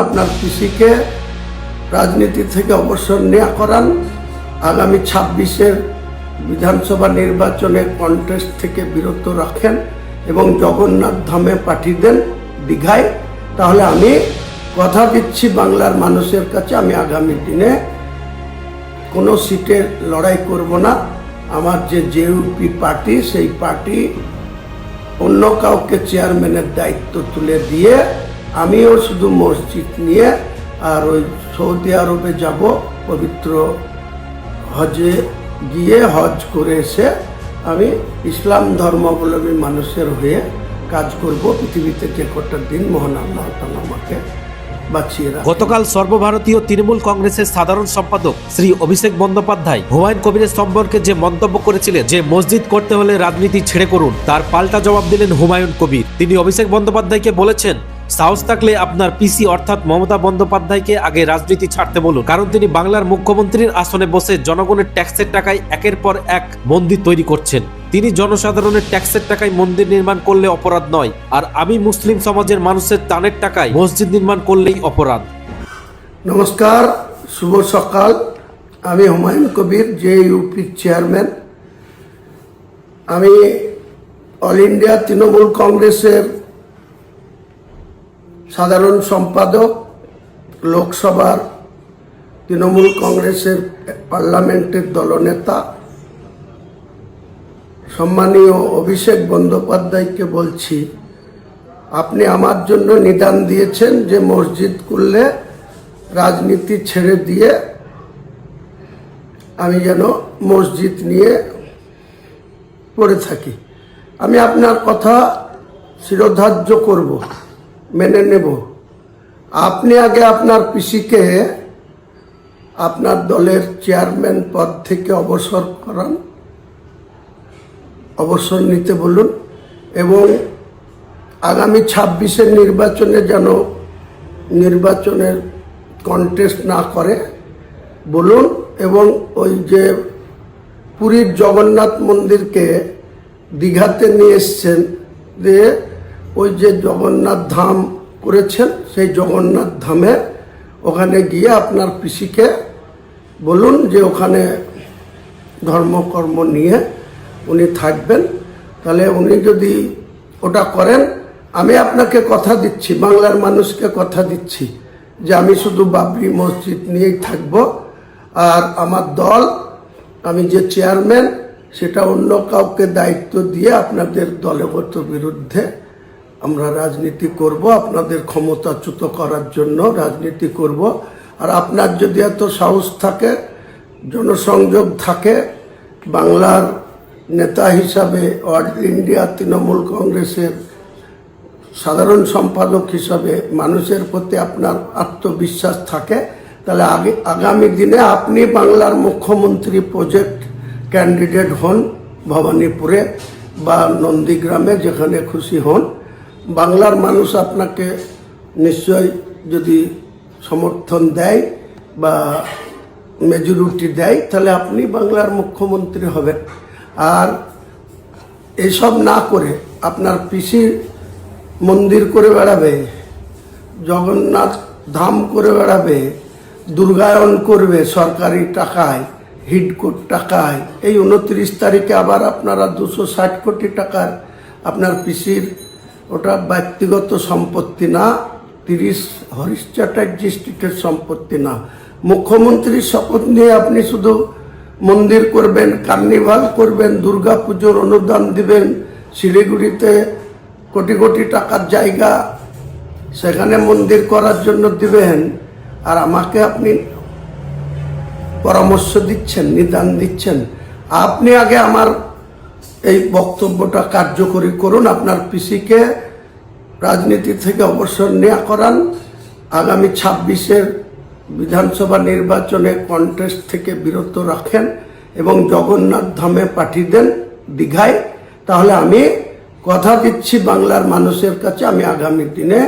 আপনার পিসিকে রাজনীতি থেকে অবসর নেওয়া করান, আগামী 26-এর বিধানসভা নির্বাচনে কন্টেস্ট থেকে বিরত রাখেন এবং জগন্নাথ ধামে পাঠিয়ে দেন দীঘায়। তাহলে আমি কথা দিচ্ছি বাংলার মানুষের কাছে, আমি আগামী দিনে কোনো সিটে লড়াই করব না। আমার যে জেইউপি পার্টি, সেই পার্টি অন্য কাউকে চেয়ারম্যানের দায়িত্ব তুলে দিয়ে আমিও শুধু মসজিদ নিয়ে আর ওই সৌদি আরবে যাব, পবিত্র হজে গিয়ে হজ করে এসে আমি ইসলাম ধর্মাবলম্বী মানুষের হয়ে কাজ করব। পৃথিবীতে যে কটা দিন মহান আল্লাহ তাআলা আমাকে বাঁচিয়ে রাখেন। গতকাল সর্বভারতীয় তৃণমূল কংগ্রেসের সাধারণ সম্পাদক শ্রী অভিষেক বন্দ্যোপাধ্যায় হুমায়ুন কবিরের সম্পর্কে যে মন্তব্য করেছিলেন যে মসজিদ করতে হলে রাজনীতি ছেড়ে করুন, তার পাল্টা জবাব দিলেন হুমায়ুন কবির। তিনি অভিষেক বন্দ্যোপাধ্যায়কে বলেছেন, সাহস থাকলে আপনার পিসি অর্থাৎ মমতা বন্দ্যোপাধ্যায়কে আগে রাজনীতি ছাড়তে বলুন, কারণ তিনি বাংলার মুখ্যমন্ত্রীর আসনে বসে জনগণের ট্যাক্সের টাকায় একের পর এক মন্দির তৈরি করছেন। তিনি জনসাধারণের ট্যাক্সের টাকায় মন্দির নির্মাণ করলে অপরাধ নয়, আর আমি মুসলিম সমাজের মানুষের দানের টাকায় মসজিদ নির্মাণ করলেই অপরাধ। নমস্কার, শুভ সকাল। আমি হুমায়ুন কবির, জেইউপির চেয়ারম্যান। আমি অল ইন্ডিয়া তৃণমূল কংগ্রেসের সাধারণ সম্পাদক, লোকসভার তৃণমূল কংগ্রেসের পার্লামেন্টের দলনেতা। সম্মানীয় অভিষেক বন্দ্যোপাধ্যায়কে বলছি, আপনি আমার জন্য নিদান দিয়েছেন যে মসজিদ করলে রাজনীতি ছেড়ে দিয়ে আমি যেন মসজিদ নিয়ে পড়ে থাকি। আমি আপনার কথা শিরোধার্য করব, মেনে নেব। আপনি আগে আপনার পিসিকে আপনার দলের চেয়ারম্যান পদ থেকে অবসর করান, অবসর নিতে বলুন এবং আগামী 26-এর নির্বাচনে যেন নির্বাচনের কন্টেস্ট না করে বলুন। এবং ওই যে পুরীর জগন্নাথ মন্দিরকে দীঘাতে নিয়ে এসছেন, দিয়ে ওই যে জগন্নাথ ধাম করেছেন, সেই জগন্নাথ ধামে ওখানে গিয়ে আপনার পিসিকে বলুন যে ওখানে ধর্মকর্ম নিয়ে উনি থাকবেন। তাহলে উনি যদি ওটা করেন, আমি আপনাকে কথা দিচ্ছি, বাংলার মানুষকে কথা দিচ্ছি যে আমি শুধু বাবরি মসজিদ নিয়েই থাকব। আর আমার দল, আমি যে চেয়ারম্যান, সেটা অন্য কাউকে দায়িত্ব দিয়ে আপনাদের দলগত বিরুদ্ধে আমরা রাজনীতি করব, আপনাদের ক্ষমতাচ্যুত করার জন্য রাজনীতি করব। আর আপনার যদি এত সাহস থাকে, জনসংযোগ থাকে, বাংলার নেতা হিসাবে অল ইন্ডিয়া তৃণমূল কংগ্রেসের সাধারণ সম্পাদক হিসাবে মানুষের প্রতি আপনার আত্মবিশ্বাস থাকে, তাহলে আগামী দিনে আপনি বাংলার মুখ্যমন্ত্রী প্রজেক্ট ক্যান্ডিডেট হন, ভবানীপুরে বা নন্দীগ্রামে, যেখানে খুশি হন। বাংলার মানুষ আপনাকে নিশ্চয় যদি সমর্থন দেয় বা মেজরিটি দেয়, তাহলে আপনি বাংলার মুখ্যমন্ত্রী হবেন। আর এসব না করে আপনার পিসি মন্দির করে বেড়াবে, জগন্নাথ ধাম করে বেড়াবে, দুর্গায়ন করবে সরকারি টাকায়, হিডকোর টাকায়। এই 29 তারিখে আবার আপনারা 260 কোটি টাকার আপনার পিসির, ওটা ব্যক্তিগত সম্পত্তি না, 30 হরিশ চ্যাটার্জি স্ট্রিটের সম্পত্তি না। মুখ্যমন্ত্রীর শপথ নিয়ে আপনি শুধু মন্দির করবেন, কার্নিভাল করবেন, দুর্গা পুজোর অনুদান দিবেন, শিলিগুড়িতে কোটি কোটি টাকার জায়গা, সেখানে মন্দির করার জন্য দিবেন। আর আমাকে আপনি পরামর্শ দিচ্ছেন, নিদান দিচ্ছেন। আপনি আগে আমার এই বক্তব্যটা কার্যকরী করুন, আপনার পিসিকে রাজনীতি থেকে অবসর নেওয়া করান, আগামী 26-এর বিধানসভা নির্বাচনে কন্টেস্ট থেকে বিরত রাখেন এবং জগন্নাথ ধামে পাঠিয়ে দেন দীঘায়। তাহলে আমি কথা দিচ্ছি বাংলার মানুষের কাছে, আমি আগামী দিনে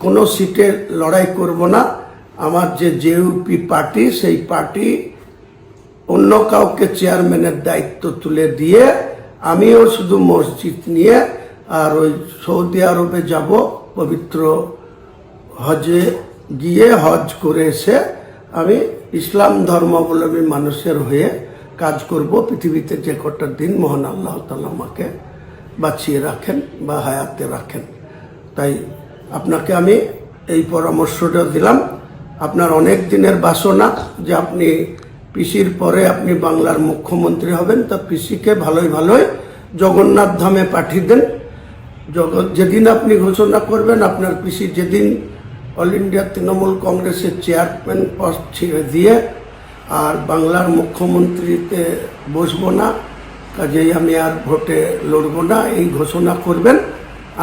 কোনো সিটে লড়াই করব না। আমার যে জেইউপি পার্টি, সেই পার্টি অন্য কাউকে চেয়ারম্যানের দায়িত্ব তুলে দিয়ে আমিও শুধু মসজিদ নিয়ে আর ওই সৌদি আরবে যাব, পবিত্র হজে গিয়ে হজ করে এসে আমি ইসলাম ধর্মাবলম্বী মানুষের হয়ে কাজ করব। পৃথিবীতে যে কটা দিন মহান আল্লাহ তাআলা আমাকে বাঁচিয়ে রাখেন বা হায়াতে রাখেন, তাই আপনাকে আমি এই পরামর্শটা দিলাম। আপনার অনেক দিনের বাসনা যে আপনি পিসির পরে আপনি বাংলার মুখ্যমন্ত্রী হবেন, তা পিসিকে ভালোই জগন্নাথ ধামে পাঠিয়ে দেন। যেদিন আপনি ঘোষণা করবেন, আপনার পিসি যেদিন অল ইন্ডিয়া তৃণমূল কংগ্রেসের চেয়ারম্যান পদ ছেড়ে দিয়ে আর বাংলার মুখ্যমন্ত্রীতে বসবো না, কাজেই আমি আর ভোটে লড়বো না, এই ঘোষণা করবেন।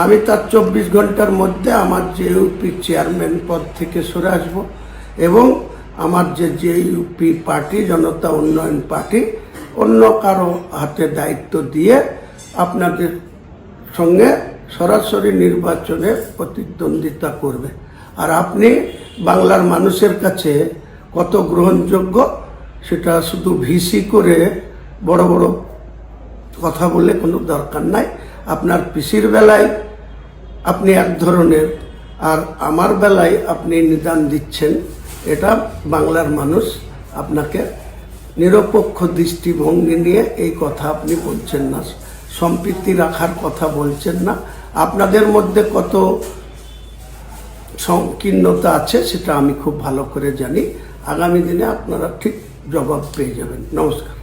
আমি তার 24 ঘন্টার মধ্যে আমার যে ইউপি চেয়ারম্যান পদ থেকে সরে আসব এবং আমার যে ইউপি পার্টি জনতা উন্নয়ন পার্টি অন্য কারো হাতে দায়িত্ব দিয়ে আপনাদের সঙ্গে সরাসরি নির্বাচনে প্রতিদ্বন্দ্বিতা করবে। আর আপনি বাংলার মানুষের কাছে কত গ্রহণযোগ্য সেটা শুধু ভিসি করে বড় বড় কথা বলে কোনো দরকার নাই। আপনার পিসির বেলায় আপনি এক ধরনের, আর আমার বেলায় আপনি নিদান দিচ্ছেন, এটা বাংলার মানুষ আপনাকে নিরপেক্ষ দৃষ্টিভঙ্গি নিয়ে এই কথা আপনি বলছেন না, সম্প্রীতি রাখার কথা বলছেন না। আপনাদের মধ্যে কত সংকীর্ণতা আছে সেটা আমি খুব ভালো করে জানি। আগামী দিনে আপনারা ঠিক জবাব পেয়ে যাবেন। নমস্কার।